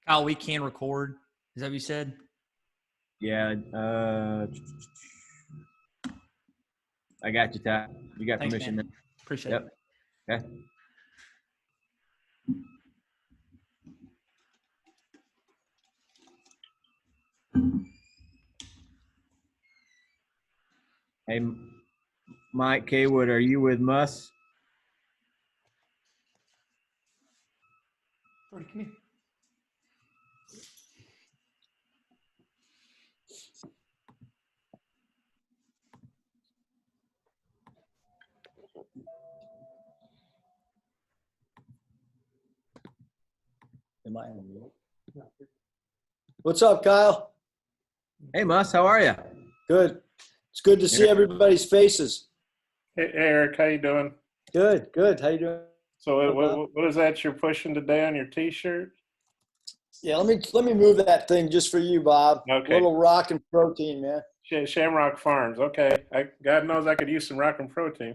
Kyle, we can record. Is that what you said? Yeah. I got you, Ty. You got Thanks, permission. man. Appreciate Yep. Okay. Hey, Mike Kaywood, are you with Muss? it. Come here. Am I on mute? What's up, Kyle? Hey, Muss, how are you? Good. It's good to see everybody's faces. Hey, Eric, how you doing? Good, good. How you doing? So what is that you're pushing today on your T-shirt? Yeah, let me move that thing just for you, Bob. Okay. Little rock and protein, man. Shamrock Farms. Okay. God knows I could use some rock and protein.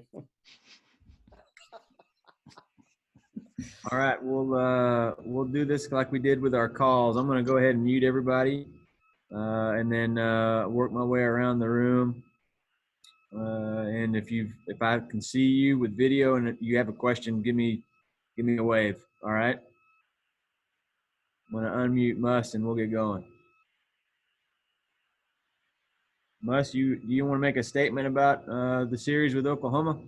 All right, we'll do this like we did with our calls. I'm going to go ahead and mute everybody, and then work my way around the room. And if I can see you with video and you have a question, give me a wave. All right. I'm going to unmute Muss and we'll get going. Muss, do you want to make a statement about the series with Oklahoma?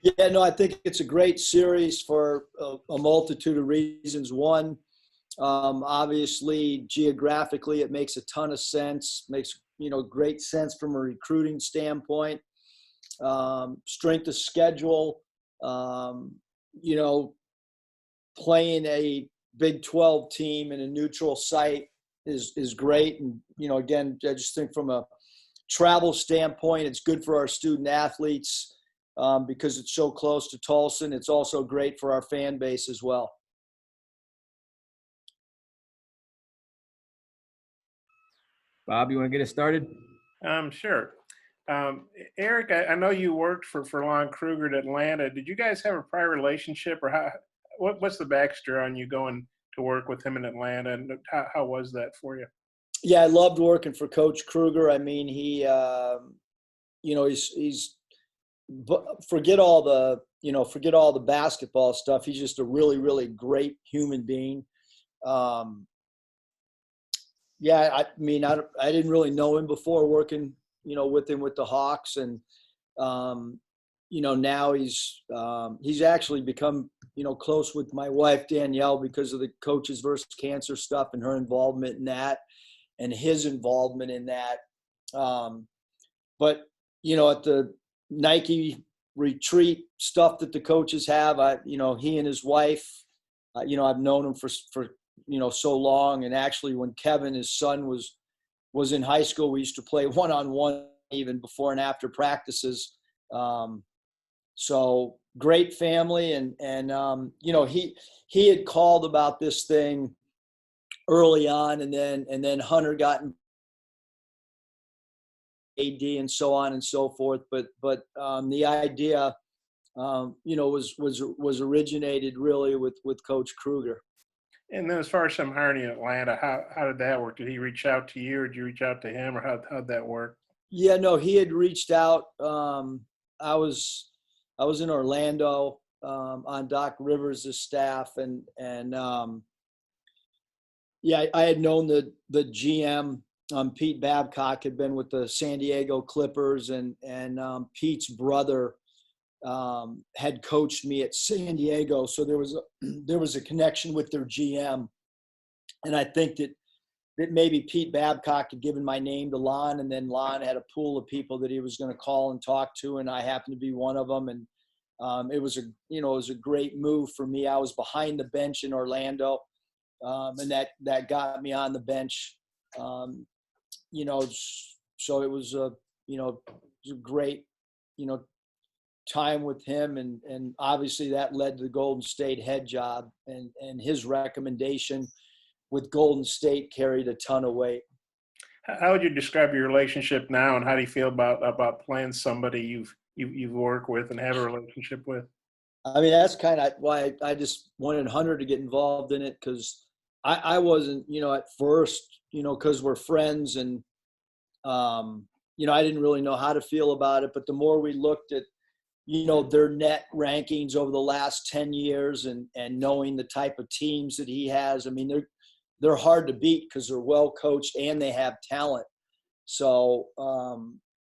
Yeah, no, I think it's a great series for a multitude of reasons. One, obviously, geographically, it makes a ton of sense. Makes great sense from a recruiting standpoint. Strength of schedule. Playing a Big 12 team in a neutral site is great. And again, I just think from a travel standpoint, it's good for our student athletes. Because it's so close to Tulsa, and it's also great for our fan base as well. Bob, you want to get us started? Sure. Eric, I know you worked for Lon Kruger at Atlanta. Did you guys have a prior relationship, or what's the backstory on you going to work with him in Atlanta, and how was that for you? Yeah, I loved working for Coach Kruger. I mean, he's forget all the basketball stuff. He's just a really, really great human being. Yeah, I mean, I didn't really know him before working, with him with the Hawks, and now he's actually become, close with my wife Danielle because of the Coaches versus Cancer stuff and her involvement in that, and his involvement in that. But at the Nike retreat stuff that the coaches have, he and his wife, I've known him for so long. And actually when Kevin, his son, was in high school, we used to play one-on-one even before and after practices. So great family. And he had called about this thing early on, and then Hunter got in AD and so on and so forth. But the idea, was originated really with Coach Kruger. And then as far as him hiring you in Atlanta, how did that work? Did he reach out to you, or did you reach out to him, or how'd that work? Yeah, no, he had reached out. I was in Orlando on Doc Rivers' staff, and I had known the GM. Pete Babcock had been with the San Diego Clippers, and Pete's brother had coached me at San Diego, so there was a connection with their GM, and I think that maybe Pete Babcock had given my name to Lon, and then Lon had a pool of people that he was going to call and talk to, and I happened to be one of them, and it was a great move for me. I was behind the bench in Orlando, and that got me on the bench. So it was a great, time with him, and obviously that led to the Golden State head job, and his recommendation with Golden State carried a ton of weight. How would you describe your relationship now, and how do you feel about playing somebody you've worked with and have a relationship with? I mean, that's kind of why I just wanted Hunter to get involved in it, because I wasn't, at first, because we're friends and, I didn't really know how to feel about it. But the more we looked at, their net rankings over the last 10 years and knowing the type of teams that he has, I mean, they're hard to beat because they're well coached and they have talent. So,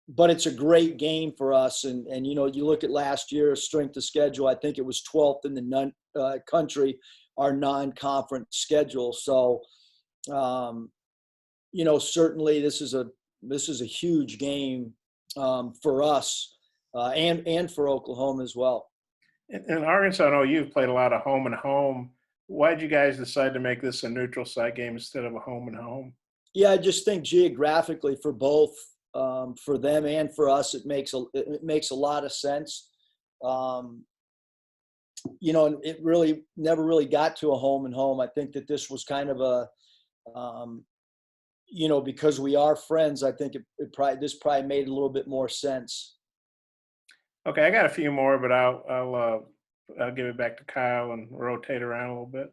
but it's a great game for us. And you look at last year's strength of schedule, I think it was 12th in the country, our non-conference schedule. So, certainly this is a huge game for us and for Oklahoma as well. In Arkansas, I know you've played a lot of home and home. Why did you guys decide to make this a neutral site game instead of a home and home? Yeah, I just think geographically for both, for them and for us, it makes a lot of sense. And it really never really got to a home and home. I think that this was kind of a, because we are friends, I think this probably made a little bit more sense. Okay, I got a few more, but I'll give it back to Kyle and rotate around a little bit.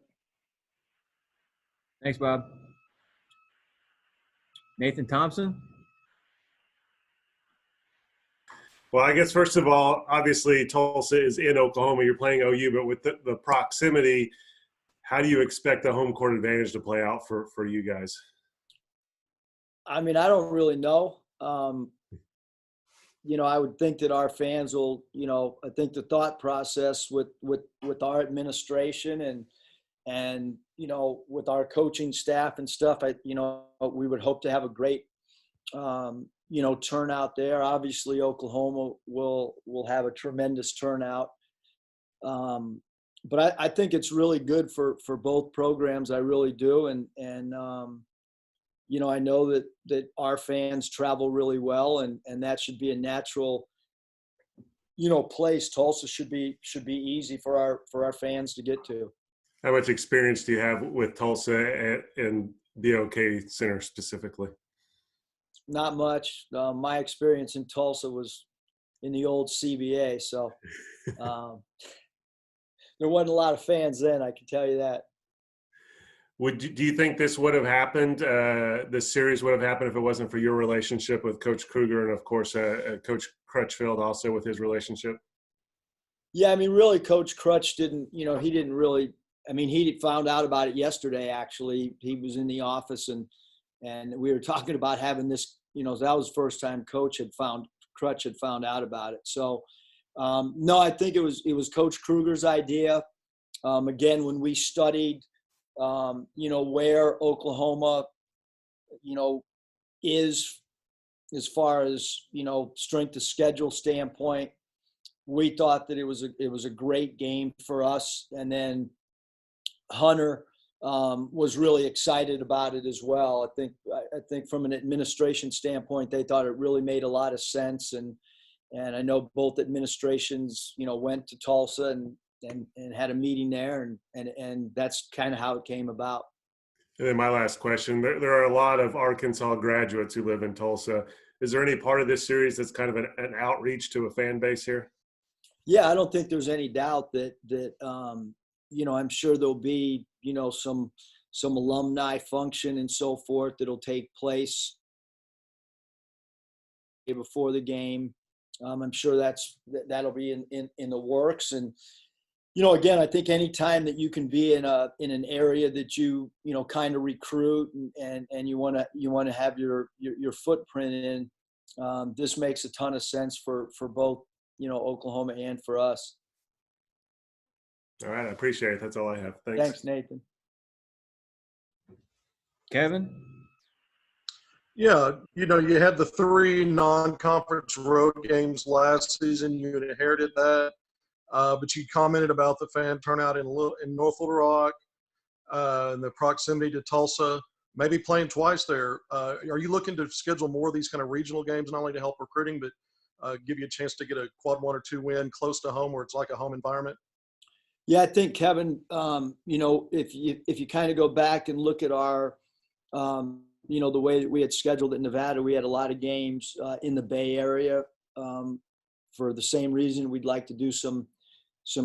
Thanks, Bob. Nathan Thompson. Well, I guess first of all, obviously Tulsa is in Oklahoma. You're playing OU, but with the proximity, how do you expect the home court advantage to play out for you guys? I mean, I don't really know. I would think that our fans will, I think the thought process with our administration and with our coaching staff and stuff, we would hope to have a great, turnout there. Obviously, Oklahoma will have a tremendous turnout. But I think it's really good for both programs. I really do. And I know that our fans travel really well, and that should be a natural, place. Tulsa should be easy for our fans to get to. How much experience do you have with Tulsa and the OK Center specifically? Not much. My experience in Tulsa was in the old CBA, so there wasn't a lot of fans then, I can tell you that. Do you think this would have happened, this series would have happened if it wasn't for your relationship with Coach Kruger and, of course, Coach Crutchfield also with his relationship? Yeah, I mean, really, Coach Crutch didn't, he didn't really – I mean, he found out about it yesterday, actually. He was in the office, and we were talking about having this, that was the first time Crutch had found out about it. So, no, I think it was Coach Kruger's idea. Again, when we studied – where Oklahoma, is as far as, strength of schedule standpoint, we thought that it was a great game for us. And then Hunter was really excited about it as well. I think from an administration standpoint, they thought it really made a lot of sense. And I know both administrations, went to Tulsa and had a meeting there, and that's kind of how it came about. And then my last question, there are a lot of Arkansas graduates who live in Tulsa. Is there any part of this series that's kind of an outreach to a fan base here? Yeah, I don't think there's any doubt that I'm sure there'll be, some alumni function and so forth that'll take place before the game. I'm sure that'll be in the works. And again, I think any time that you can be in an area that you kind of recruit and you want to have your footprint in, this makes a ton of sense for both Oklahoma and for us. All right, I appreciate it. That's all I have. Thanks, Nathan. Kevin? Yeah, you had the 3 non-conference road games last season. You inherited that. But you commented about the fan turnout in North Little Rock and the proximity to Tulsa, maybe playing twice there. Are you looking to schedule more of these kind of regional games, not only to help recruiting, but give you a chance to get a quad 1 or 2 win close to home where it's like a home environment? Yeah, I think, Kevin, if you kind of go back and look at our, the way that we had scheduled it in Nevada, we had a lot of games in the Bay Area for the same reason. We'd like to do some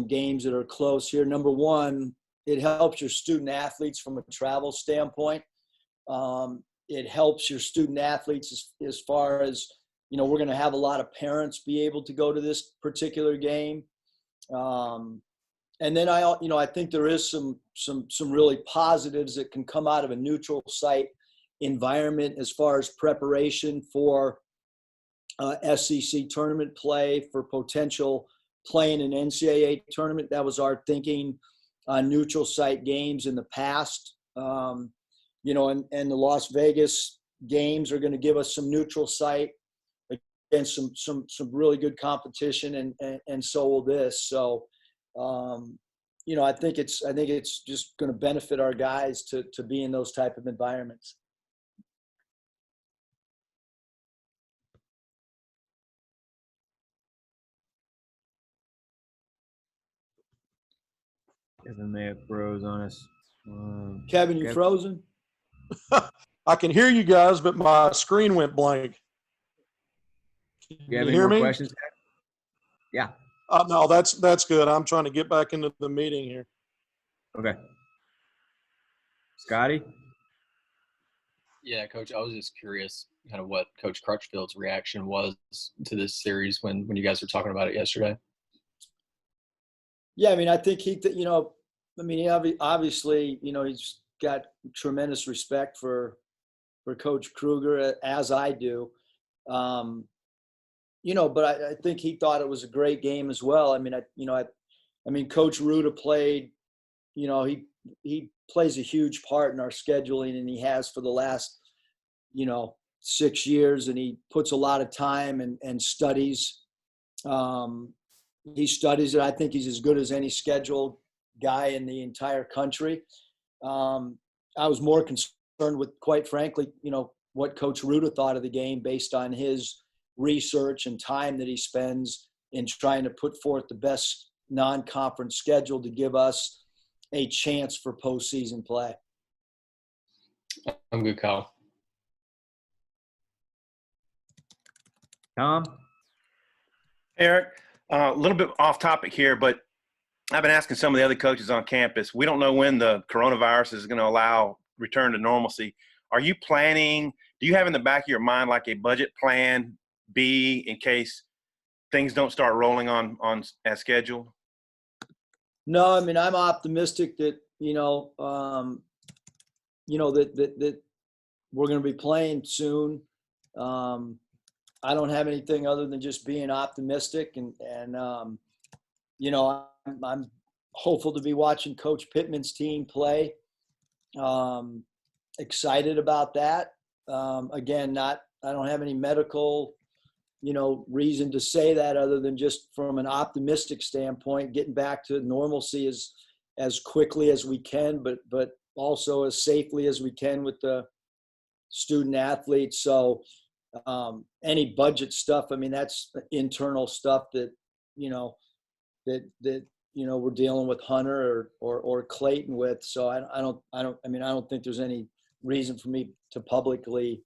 games that are close here. Number one, it helps your student athletes from a travel standpoint. It helps your student athletes as far as, we're going to have a lot of parents be able to go to this particular game. And then I think there is some really positives that can come out of a neutral site environment as far as preparation for SEC tournament play, for potential playing an NCAA tournament. That was our thinking on neutral site games in the past. And the Las Vegas games are going to give us some neutral site against some really good competition, and so will this. So, I think it's just going to benefit our guys to be in those type of environments. Kevin may have froze on us. Kevin, you frozen? I can hear you guys, but my screen went blank. You have you any hear more me? questions? Yeah. No, that's good. I'm trying to get back into the meeting here. Okay. Scotty? Yeah, Coach, I was just curious kind of what Coach Crutchfield's reaction was to this series when you guys were talking about it yesterday. Yeah, I mean, I think he obviously, he's got tremendous respect for Coach Kruger, as I do. But I think he thought it was a great game as well. I mean, Coach Ruda played, he plays a huge part in our scheduling, and he has for the last, 6 years, and he puts a lot of time and studies. He studies it. I think he's as good as any scheduled guy in the entire country. I was more concerned with, quite frankly, what Coach Ruda thought of the game based on his research and time that he spends in trying to put forth the best non-conference schedule to give us a chance for postseason play. I'm good, Kyle. Tom? Eric, a little bit off topic here, but I've been asking some of the other coaches on campus. We don't know when the coronavirus is going to allow return to normalcy. Are you planning, do you have in the back of your mind like a budget plan B in case things don't start rolling on as scheduled? No, I mean, I'm optimistic that, that we're going to be playing soon. I don't have anything other than just being optimistic, and I'm hopeful to be watching Coach Pittman's team play. Excited about that. Again, I don't have any medical, reason to say that other than just from an optimistic standpoint, getting back to normalcy as quickly as we can, but also as safely as we can with the student athletes. So any budget stuff, I mean, that's internal stuff that, we're dealing with Hunter or Clayton with. So I don't think there's any reason for me to publicly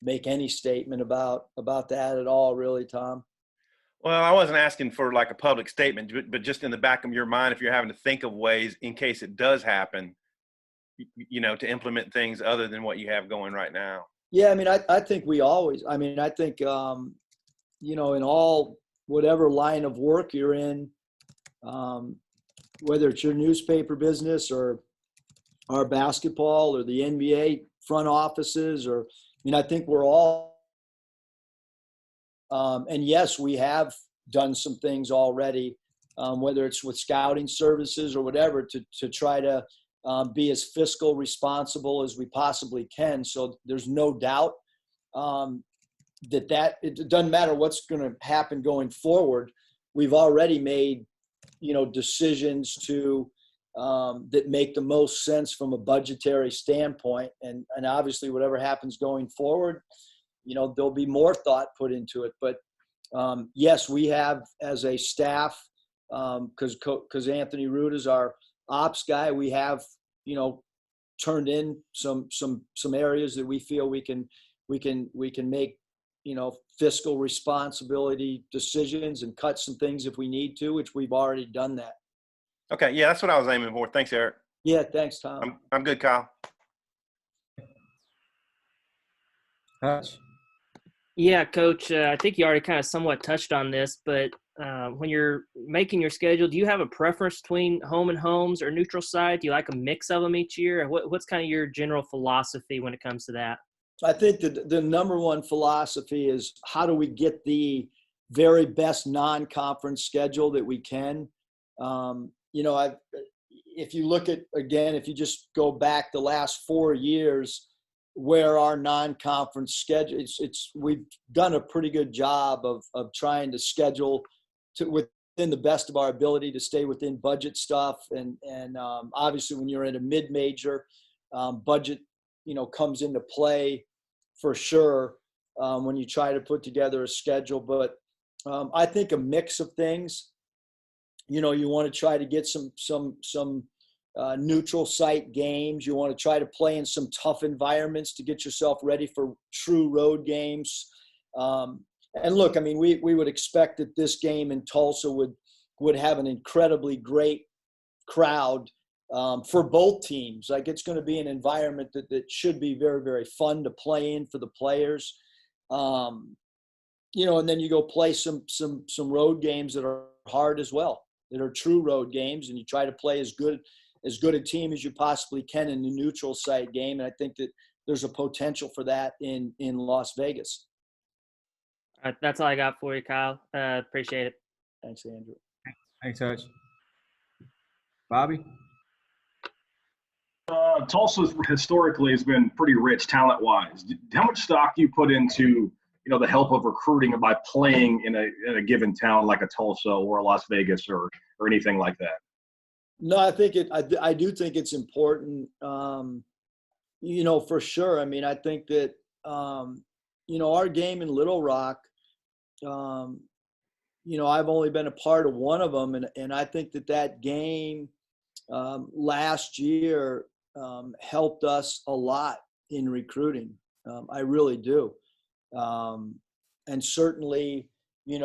make any statement about that at all, really, Tom. Well, I wasn't asking for like a public statement, but just in the back of your mind, if you're having to think of ways in case it does happen, to implement things other than what you have going right now. Yeah, I mean, I think I think, in all, whatever line of work you're in, whether it's your newspaper business or our basketball or the NBA front offices, I think we're all, and yes, we have done some things already, whether it's with scouting services or whatever, to try to be as fiscal responsible as we possibly can. So there's no doubt that it doesn't matter what's going to happen going forward. We've already made, decisions that make the most sense from a budgetary standpoint. And obviously whatever happens going forward, there'll be more thought put into it. But yes, we have as a staff, because Anthony Root is our ops guy, we have, turned in some areas that we feel we can make, fiscal responsibility decisions and cut some things if we need to, which we've already done that. Okay. Yeah, that's what I was aiming for. Thanks, Eric. Yeah, thanks, Tom. I'm good, Kyle. Hutch. Yeah, Coach, I think you already kind of somewhat touched on this, but when you're making your schedule, do you have a preference between home and homes or neutral site? Do you like a mix of them each year? What's kind of your general philosophy when it comes to that? I think that the number one philosophy is how do we get the very best non-conference schedule that we can. If you look at, again, if you just go back the last 4 years where our non-conference schedule, we've done a pretty good job of trying to schedule within the best of our ability to stay within budget stuff. And obviously when you're in a mid-major, budget, comes into play for sure when you try to put together a schedule. But I think a mix of things. You want to try to get some neutral site games. You want to try to play in some tough environments to get yourself ready for true road games. And look, I mean, we would expect that this game in Tulsa would have an incredibly great crowd for both teams. Like, it's going to be an environment that should be very, very fun to play in for the players. And then you go play some road games that are hard as well, that are true road games, and you try to play as good a team as you possibly can in the neutral site game. And I think that there's a potential for that in Las Vegas. All right, that's all I got for you, Kyle. Appreciate it. Thanks, Andrew. Thanks, Hutch. Bobby? Tulsa historically has been pretty rich talent-wise. How much stock do you put into the help of recruiting by playing in a given town like a Tulsa or a Las Vegas or anything like that? No, I think I do think it's important. For sure. I mean, I think that our game in Little Rock. I've only been a part of one of them, and I think that game last year helped us a lot in recruiting. I really do. And certainly, we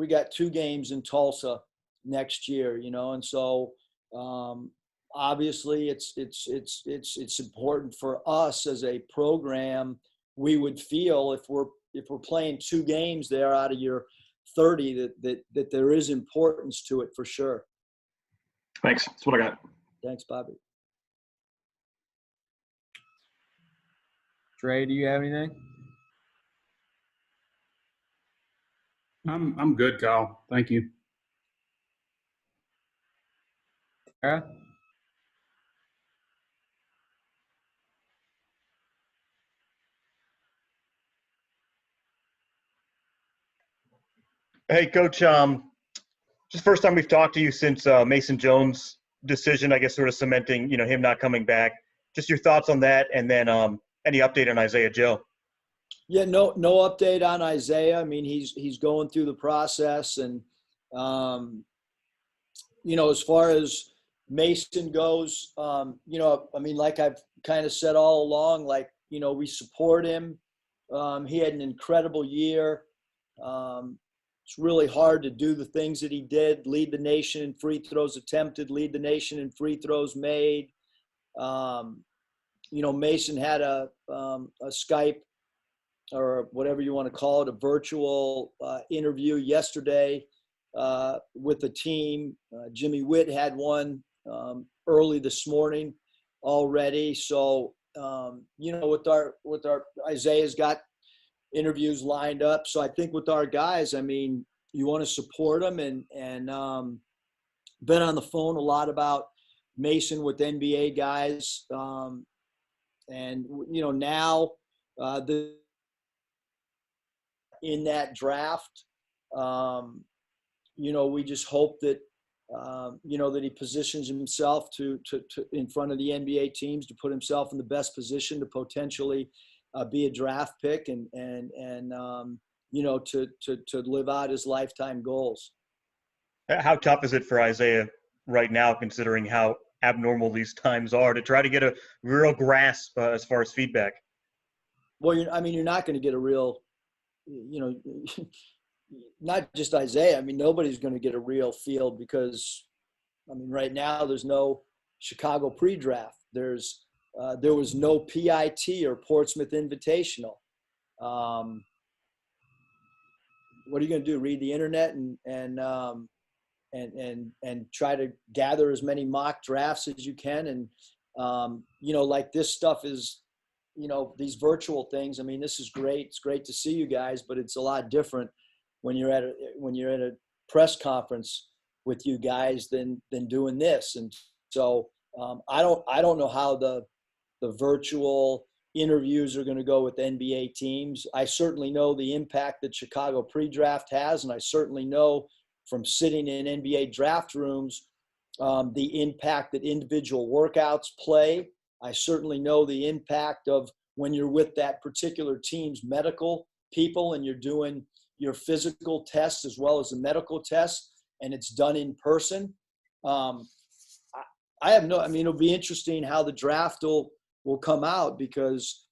got 2 games in Tulsa next year, and so obviously it's important for us as a program. We would feel if we're playing 2 games there out of your 30 that there is importance to it for sure. Thanks. That's what I got. Thanks, Bobby. Trey, do you have anything? I'm good, Kyle. Thank you. Sarah? Hey, Coach. Just first time we've talked to you since Mason Jones' decision, I guess, sort of cementing, him not coming back. Just your thoughts on that, and then any update on Isaiah Joe? Yeah, no update on Isaiah. I mean, he's going through the process, and as far as Mason goes, like I've kind of said all along, we support him. He had an incredible year. It's really hard to do the things that he did, lead the nation in free throws attempted, lead the nation in free throws made. Mason had a Skype or whatever you want to call it, a virtual interview yesterday with the team. Jimmy Witt had one early this morning already. So, with our Isaiah's got interviews lined up. So I think with our guys, I mean, you want to support them and been on the phone a lot about Mason with NBA guys. Now in that draft, we just hope that, that he positions himself to in front of the NBA teams to put himself in the best position to potentially be a draft pick and to live out his lifetime goals. How tough is it for Isaiah right now, considering how abnormal these times are, to try to get a real grasp as far as feedback? Well, you're not going to get a real, not just Isaiah. I mean, nobody's going to get a real feel because I mean, right now there's no Chicago pre-draft. There was no PIT or Portsmouth Invitational. What are you going to do? Read the internet and try to gather as many mock drafts as you can. And, like this stuff is, these virtual things. I mean, this is great. It's great to see you guys, but it's a lot different when you're at a press conference with you guys than doing this. And so I don't know how the virtual interviews are going to go with NBA teams. I certainly know the impact that Chicago pre-draft has, and I certainly know from sitting in NBA draft rooms the impact that individual workouts play. I certainly know the impact of when you're with that particular team's medical people and you're doing your physical tests as well as the medical tests, and it's done in person. It'll be interesting how the draft will come out, because,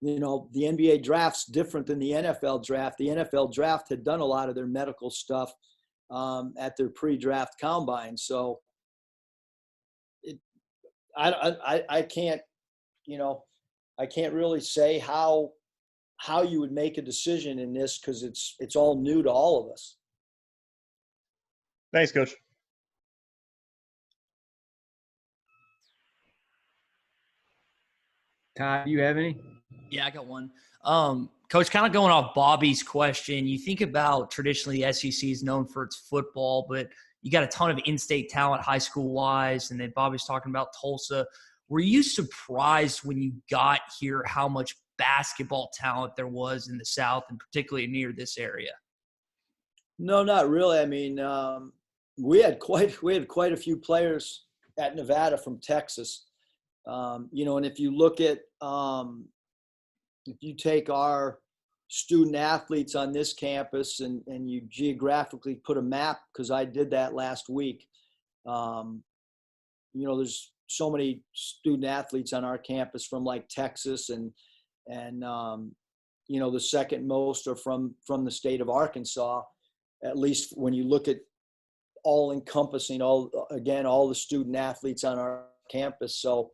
the NBA draft's different than the NFL draft. The NFL draft had done a lot of their medical stuff at their pre-draft combine. So I can't really say how you would make a decision in this, because it's all new to all of us. Thanks, Coach. Todd, do you have any? Yeah, I got one. Coach, kind of going off Bobby's question, you think about traditionally the SEC is known for its football, but you got a ton of in-state talent high school-wise, and then Bobby's talking about Tulsa. Were you surprised when you got here how much basketball talent there was in the South, and particularly near this area? No, not really. I mean, we had quite a few players at Nevada from Texas. And if you look at if you take our student athletes on this campus and you geographically put a map, because I did that last week, there's so many student athletes on our campus from like Texas and the second most are from the state of Arkansas, at least when you look at all encompassing all the student athletes on our campus. So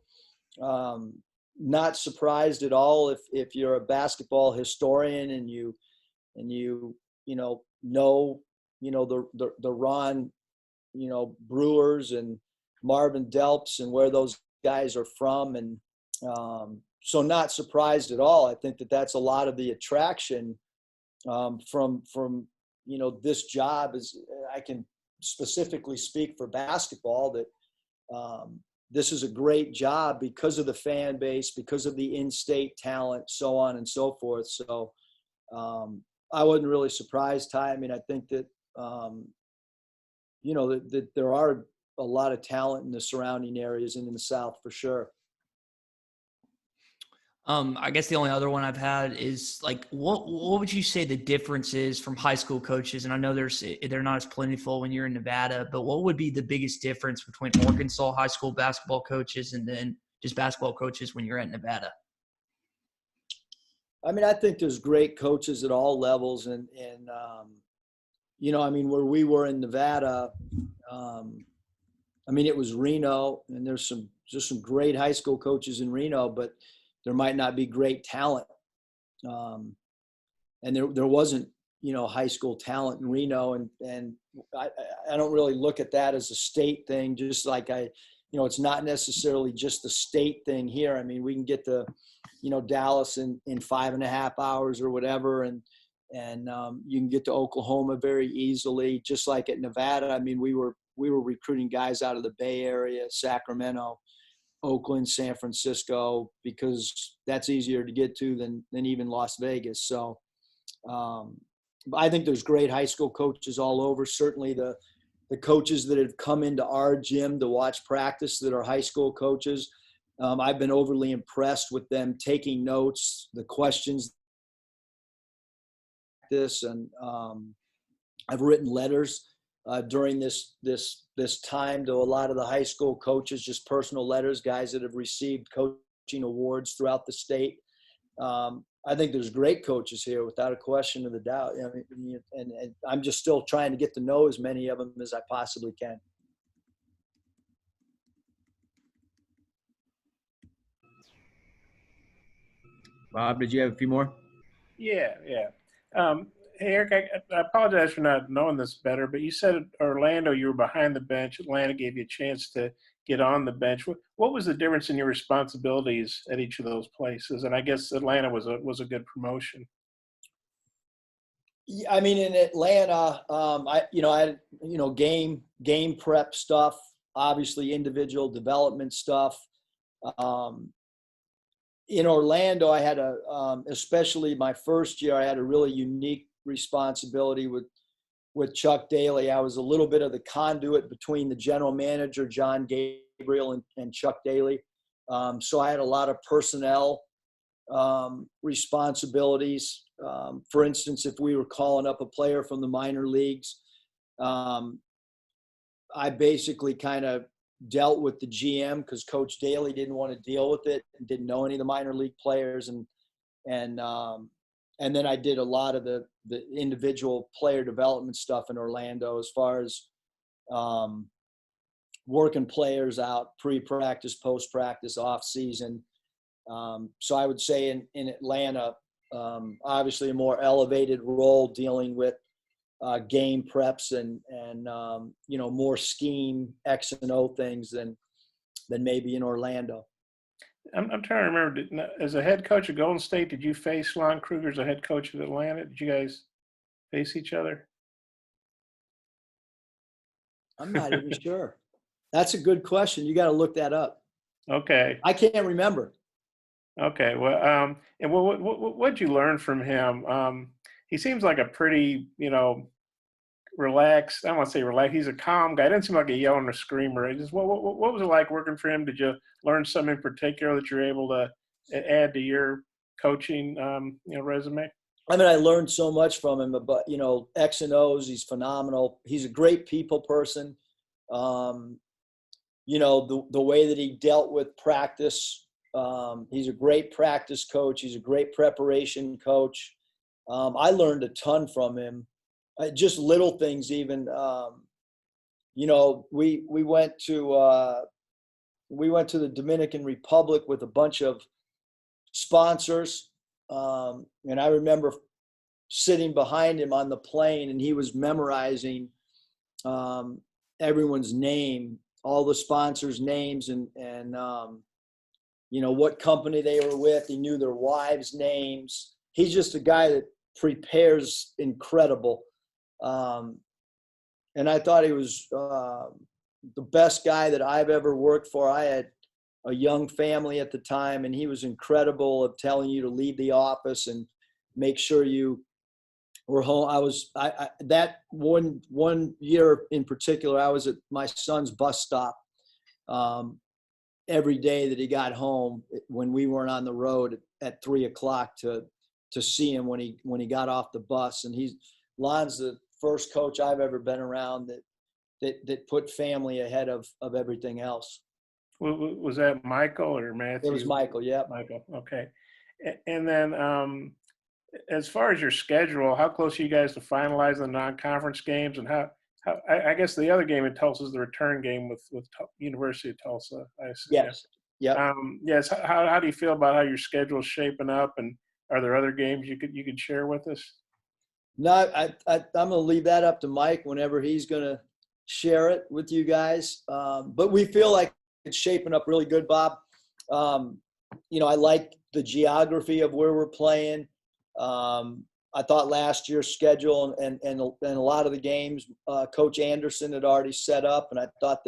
not surprised at all if you're a basketball historian and you know the Ron Brewers and Marvin Delps and where those guys are from, and so not surprised at all. I think that's a lot of the attraction from this job. Is I can specifically speak for basketball that this is a great job because of the fan base, because of the in-state talent, so on and so forth. So I wasn't really surprised, Ty. I mean, I think that, that there are a lot of talent in the surrounding areas and in the South for sure. I guess the only other one I've had is like, what would you say the difference is from high school coaches? And I know they're not as plentiful when you're in Nevada, but what would be the biggest difference between Arkansas high school basketball coaches and then just basketball coaches when you're at Nevada? I mean, I think there's great coaches at all levels, and where we were in Nevada, it was Reno, and there's some great high school coaches in Reno, but there might not be great talent. And there wasn't, high school talent in Reno. And I don't really look at that as a state thing, just like it's not necessarily just the state thing here. I mean, we can get to, Dallas in 5.5 hours or whatever. And you can get to Oklahoma very easily, just like at Nevada. I mean, we were recruiting guys out of the Bay Area, Sacramento, Oakland, San Francisco, because that's easier to get to than even Las Vegas. So I think there's great high school coaches all over. Certainly the coaches that have come into our gym to watch practice that are high school coaches, I've been overly impressed with them taking notes, the questions, and I've written letters during this time to a lot of the high school coaches, just personal letters, guys that have received coaching awards throughout the state. I think there's great coaches here without a question of the doubt. And I'm just still trying to get to know as many of them as I possibly can. Bob, did you have a few more? Yeah, yeah. Hey, Eric, I apologize for not knowing this better, but you said at Orlando you were behind the bench. Atlanta gave you a chance to get on the bench. What was the difference in your responsibilities at each of those places? And I guess Atlanta was a good promotion. Yeah, I mean, in Atlanta, I had game prep stuff, obviously individual development stuff. In Orlando, I had especially my first year, I had a really unique responsibility with Chuck Daly. I was a little bit of the conduit between the general manager, John Gabriel, and Chuck Daly. So I had a lot of personnel responsibilities. For instance, if we were calling up a player from the minor leagues, I basically kind of dealt with the GM because Coach Daly didn't want to deal with it and didn't know any of the minor league players, and then I did a lot of the individual player development stuff in Orlando as far as working players out pre-practice, post-practice, off-season. So I would say in Atlanta, obviously a more elevated role dealing with game preps and more scheme X and O things than maybe in Orlando. I'm trying to remember. As a head coach of Golden State, did you face Lon Kruger as a head coach of Atlanta? Did you guys face each other? I'm not even sure. That's a good question. You got to look that up. Okay. I can't remember. Okay. Well, and what'd you learn from him? He seems like a pretty, relaxed. I don't want to say relaxed. He's a calm guy. He doesn't seem like a yelling or screamer. What was it like working for him? Did you learn something in particular that you're able to add to your coaching, resume? I mean, I learned so much from him, but X and O's. He's phenomenal. He's a great people person. The way that he dealt with practice. He's a great practice coach. He's a great preparation coach. I learned a ton from him. Just little things, even. We went to the Dominican Republic with a bunch of sponsors, and I remember sitting behind him on the plane, and he was memorizing everyone's name, all the sponsors' names, and what company they were with. He knew their wives' names. He's just a guy that prepares incredible. And I thought he was the best guy that I've ever worked for. I had a young family at the time, and he was incredible of telling you to leave the office and make sure you were home. That one year in particular, I was at my son's bus stop every day that he got home when we weren't on the road at 3:00 to see him when he got off the bus. And Lon's the first coach I've ever been around that put family ahead of everything else. Was that Michael or Matthew? It was Michael. Yeah. Michael. Okay. And then as far as your schedule, how close are you guys to finalize the non-conference games, and how I guess the other game in Tulsa is the return game with University of Tulsa, I assume. Yes. Yeah. Yes. How do you feel about how your schedule is shaping up, and are there other games you could share with us? No, I'm going to leave that up to Mike whenever he's going to share it with you guys. But we feel like it's shaping up really good, Bob. I like the geography of where we're playing. I thought last year's schedule and a lot of the games Coach Anderson had already set up, and I thought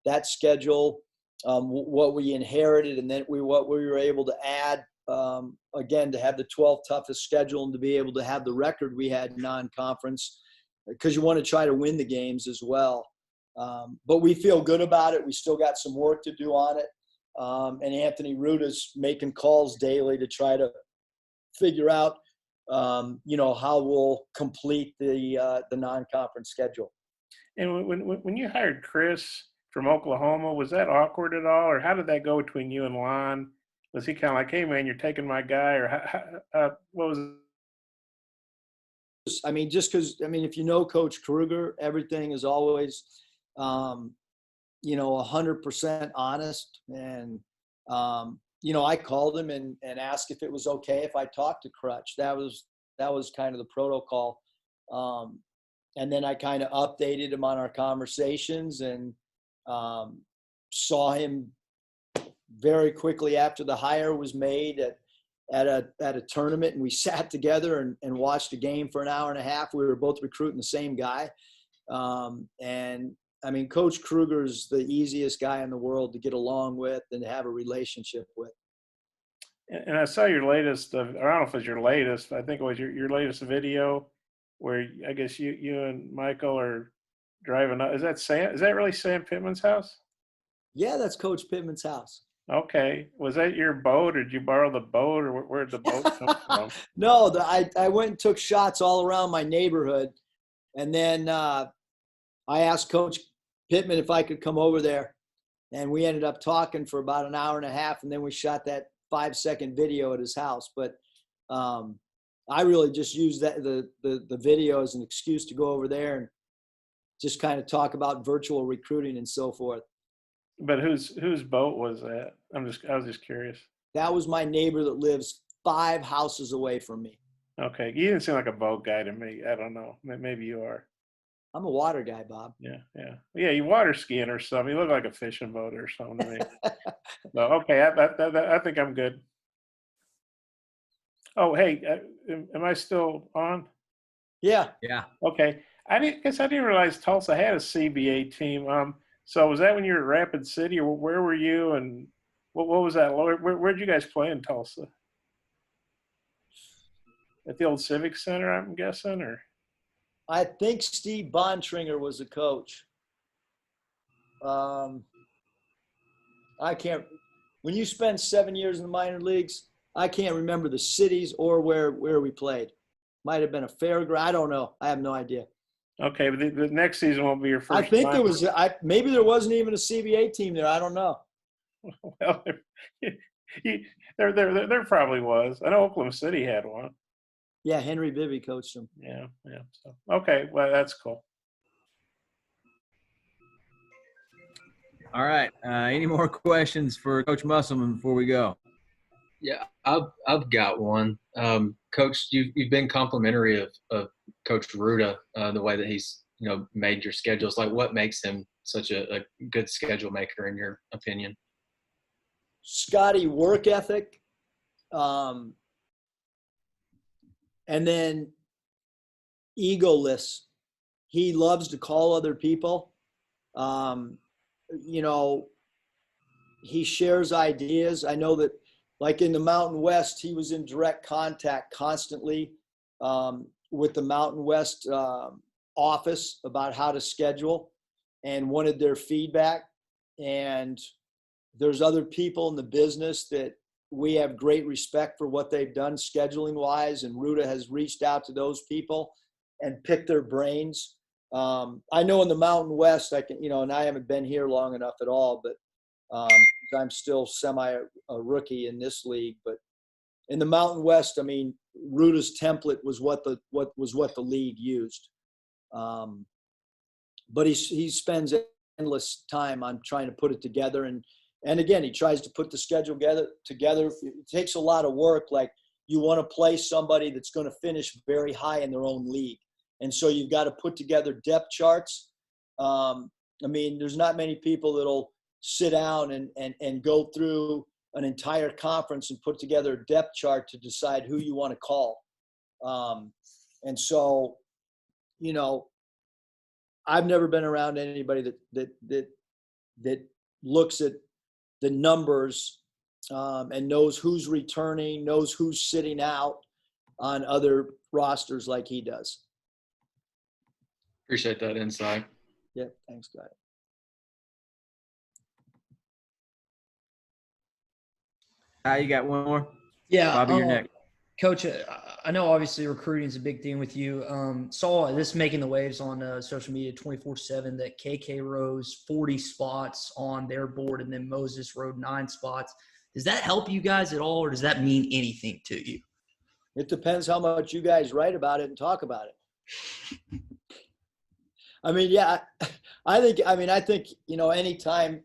that schedule, what we inherited, and then what we were able to add, again, to have the 12th toughest schedule and to be able to have the record we had non-conference, because you want to try to win the games as well. But we feel good about it. We still got some work to do on it. And Anthony Ruta's making calls daily to try to figure out, how we'll complete the non-conference schedule. And when you hired Chris from Oklahoma, was that awkward at all, or how did that go between you and Lon? Was he kind of like, "Hey man, you're taking my guy," or what was it? I mean, just because, if you know Coach Kruger, everything is always, 100% honest. And I called him and asked if it was okay if I talked to Crutch. That was kind of the protocol. And then I kind of updated him on our conversations and saw him very quickly after the hire was made at a tournament, and we sat together and watched a game for an hour and a half. We were both recruiting the same guy. And I mean, Coach Kruger's the easiest guy in the world to get along with and to have a relationship with. And I saw your latest, I don't know if it was your latest, I think it was your latest video where I guess you and Michael are driving up. Is that really Sam Pittman's house? Yeah, that's Coach Pittman's house. Okay. Was that your boat, or did you borrow the boat, or where'd the boat come from? No, I went and took shots all around my neighborhood. And then I asked Coach Pittman if I could come over there. And we ended up talking for about an hour and a half. And then we shot that 5-second video at his house. But I really just used the video as an excuse to go over there and just kind of talk about virtual recruiting and so forth. But whose boat was that? I was just curious. That was my neighbor that lives 5 houses away from me. Okay. You didn't seem like a boat guy to me. I don't know. Maybe you are. I'm a water guy, Bob. Yeah, you water skiing or something. You look like a fishing boat or something to me. So, okay, I think I'm good. Oh, hey, am I still on? Yeah. Okay. I didn't realize Tulsa had a CBA team. So was that when you were at Rapid City, or where were you, and what was that? Where'd you guys play in Tulsa? At the old Civic Center, I'm guessing, or? I think Steve Bontringer was the coach. I can't. When you spend 7 years in the minor leagues, I can't remember the cities or where we played. Might have been a fairground. I don't know. I have no idea. Okay, but the next season won't be your first. I think there was. Maybe there wasn't even a CBA team there. I don't know. Well, there probably was. I know Oklahoma City had one. Yeah, Henry Bibby coached them. Yeah. So, okay, well, that's cool. All right. Any more questions for Coach Musselman before we go? Yeah, I've got one. Coach, you've been complimentary of Coach Ruda, the way that he's made your schedules. Like, what makes him such a good schedule maker in your opinion? Scotty, work ethic, and then egoless. He loves to call other people. He shares ideas. I know that, like in the Mountain West, he was in direct contact constantly with the Mountain West office about how to schedule and wanted their feedback. And there's other people in the business that we have great respect for what they've done scheduling wise. And Ruda has reached out to those people and picked their brains. I know in the Mountain West, I can, and I haven't been here long enough at all, but I'm still a rookie in this league. But in the Mountain West, I mean, Ruda's template was what the league used. But he spends endless time on trying to put it together, and again, he tries to put the schedule together. It takes a lot of work. Like, you want to play somebody that's going to finish very high in their own league, and so you've got to put together depth charts. I mean, there's not many people that'll sit down and go through an entire conference and put together a depth chart to decide who you want to call. And so, I've never been around anybody that looks at the numbers and knows who's returning, knows who's sitting out on other rosters like he does. Appreciate that insight. Yeah, thanks, guys. You got one more? Yeah. Bobby, you're next. Coach, I know obviously recruiting is a big thing with you. Saw this making the waves on social media 24/7 that KK rose 40 spots on their board and then Moses rode 9 spots. Does that help you guys at all, or does that mean anything to you? It depends how much you guys write about it and talk about it. I mean, yeah, I think, anytime,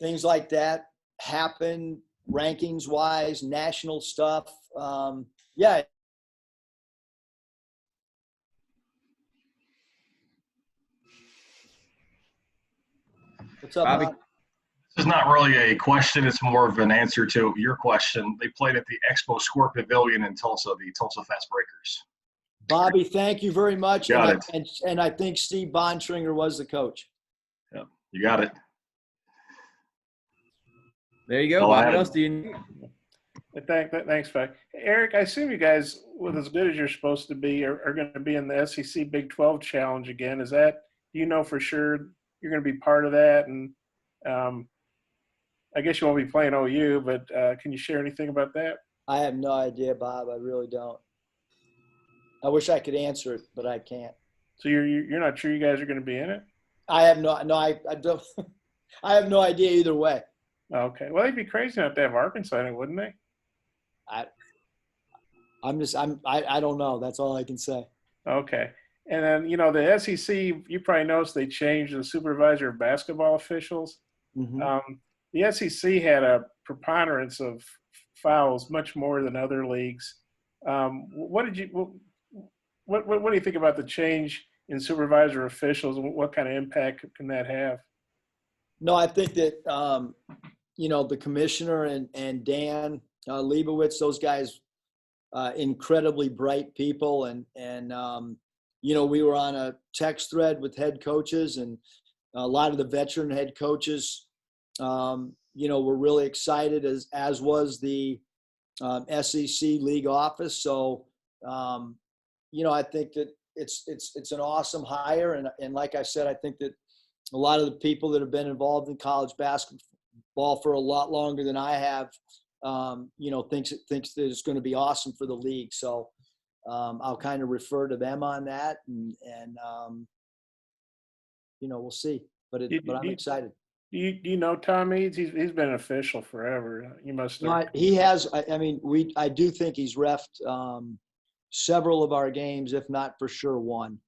things like that happen rankings wise, national stuff. Yeah. What's up, Bobby? Bob? This is not really a question. It's more of an answer to your question. They played at the Expo Square Pavilion in Tulsa, the Tulsa Fast Breakers. Bobby, thank you very much. Got and, it. and I think Steve Bontringer was the coach. Yeah, you got it. There you go. All Bob. right. What else do you need? Thanks, Frank. Eric, I assume you guys, with as good as you're supposed to be, are going to be in the SEC Big 12 Challenge again. Is that, do you know for sure you're going to be part of that? And I guess you won't be playing OU, but can you share anything about that? I have no idea, Bob. I really don't. I wish I could answer it, but I can't. So you're not sure you guys are going to be in it? I have no I don't I have no idea either way. Okay. Well, they'd be crazy not to have Arkansas in it, wouldn't they? I don't know. That's all I can say. Okay. And then, the SEC, you probably noticed they changed the supervisor of basketball officials. Mm-hmm. The SEC had a preponderance of fouls, much more than other leagues. What do you think about the change in supervisor officials, and what kind of impact can that have? No, I think that the commissioner and Dan Leibowitz, those guys, incredibly bright people, and we were on a text thread with head coaches, and a lot of the veteran head coaches, were really excited, as was the SEC league office. So, I think that it's an awesome hire, and like I said, I think that a lot of the people that have been involved in college basketball for a lot longer than I have, thinks that it's going to be awesome for the league. So I'll kind of refer to them on that, and we'll see. But I'm excited. Do you know Tom Eads? He's been an official forever. You must know. No, he has. I do think he's reffed several of our games, if not for sure one.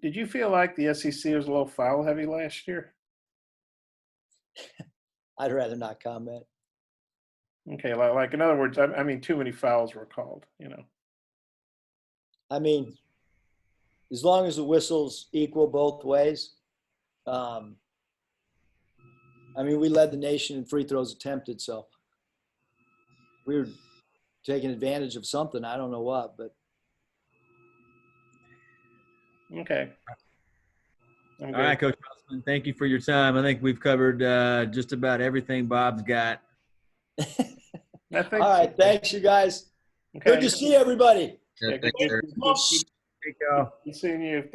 Did you feel like the SEC was a little foul heavy last year? I'd rather not comment. Okay, like in other words, I mean, too many fouls were called. I mean, as long as the whistle's equal both ways. We led the nation in free throws attempted, so we were taking advantage of something. I don't know what, but. Okay. All right, Coach Musselman, thank you for your time. I think we've covered just about everything Bob's got. All right, thanks, you guys. Okay. Good to see everybody. Yeah, thanks, Eric. Thank you. Good seeing you.